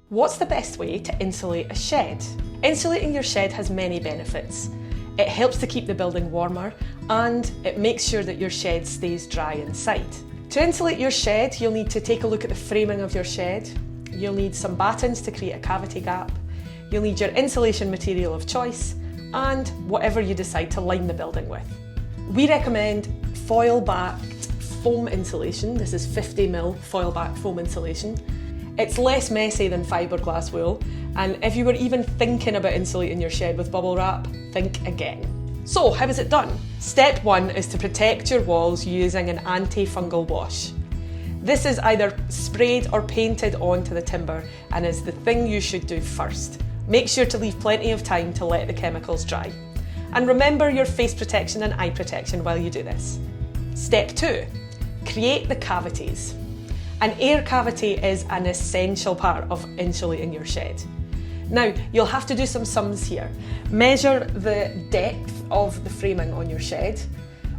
What's the best way to insulate a shed? Insulating your shed has many benefits. It helps to keep the building warmer and it makes sure that your shed stays dry inside. To insulate your shed, you'll need to take a look at the framing of your shed. You'll need some battens to create a cavity gap. You'll need your insulation material of choice and whatever you decide to line the building with. We recommend foil-backed foam insulation. This is 50mm foil-backed foam insulation. It's less messy than fiberglass wool, and if you were even thinking about insulating your shed with bubble wrap, think again. So, how is it done? Step 1 is to protect your walls using an anti-fungal wash. This is either sprayed or painted onto the timber and is the thing you should do first. Make sure to leave plenty of time to let the chemicals dry. And remember your face protection and eye protection while you do this. Step 2, create the cavities. An air cavity is an essential part of insulating your shed. Now, you'll have to do some sums here. Measure the depth of the framing on your shed.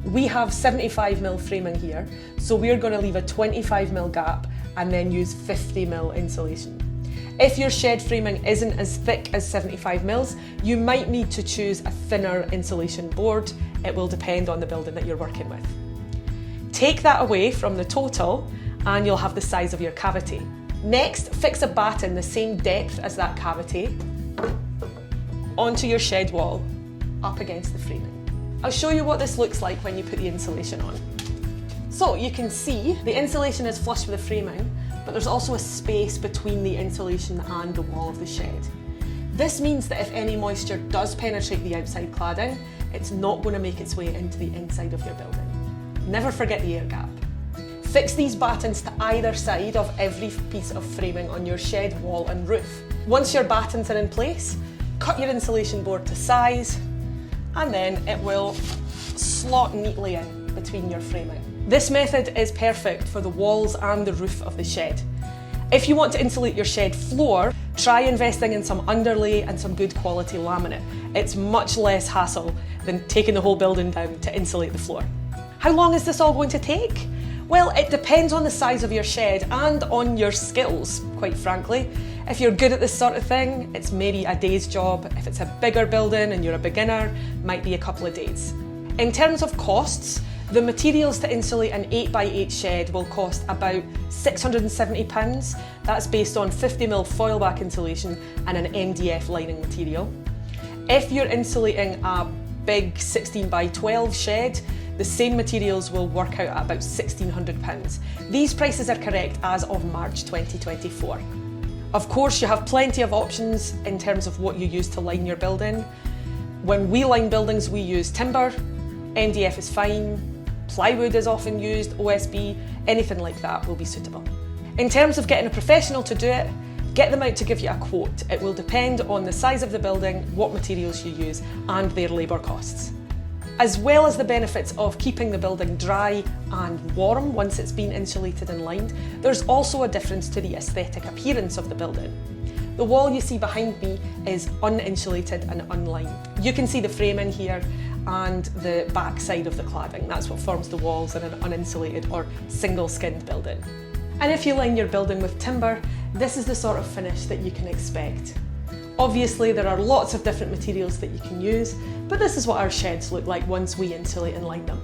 We have 75mm framing here, so we're going to leave a 25mm gap and then use 50mm insulation. If your shed framing isn't as thick as 75mm, you might need to choose a thinner insulation board. It will depend on the building that you're working with. Take that away from the total and you'll have the size of your cavity. Next, fix a batten the same depth as that cavity onto your shed wall, up against the framing. I'll show you what this looks like when you put the insulation on. So you can see the insulation is flush with the framing, but there's also a space between the insulation and the wall of the shed. This means that if any moisture does penetrate the outside cladding, it's not going to make its way into the inside of your building. Never forget the air gap. Fix these battens to either side of every piece of framing on your shed wall and roof. Once your battens are in place, cut your insulation board to size and then it will slot neatly in between your framing. This method is perfect for the walls and the roof of the shed. If you want to insulate your shed floor, try investing in some underlay and some good quality laminate. It's much less hassle than taking the whole building down to insulate the floor. How long is this all going to take? Well, it depends on the size of your shed and on your skills, quite frankly. If you're good at this sort of thing, it's maybe a day's job. If it's a bigger building and you're a beginner, might be a couple of days. In terms of costs, the materials to insulate an 8x8 shed will cost about £670. That's based on 50mm foil back insulation and an MDF lining material. If you're insulating a big 16x12 shed, the same materials will work out at about £1,600. These prices are correct as of March 2024. Of course, you have plenty of options in terms of what you use to line your building. When we line buildings, we use timber, MDF is fine, plywood is often used, OSB, anything like that will be suitable. In terms of getting a professional to do it, get them out to give you a quote. It will depend on the size of the building, what materials you use, and their labour costs. As well as the benefits of keeping the building dry and warm once it's been insulated and lined, there's also a difference to the aesthetic appearance of the building. The wall you see behind me is uninsulated and unlined. You can see the framing here and the back side of the cladding. That's what forms the walls in an uninsulated or single-skinned building. And if you line your building with timber, this is the sort of finish that you can expect. Obviously, there are lots of different materials that you can use, but this is what our sheds look like once we insulate and line them.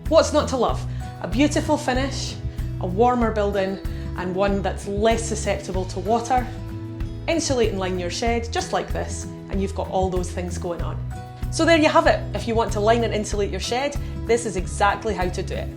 What's not to love? A beautiful finish, a warmer building, and one that's less susceptible to water. Insulate and line your shed just like this, and you've got all those things going on. So there you have it. If you want to line and insulate your shed, this is exactly how to do it.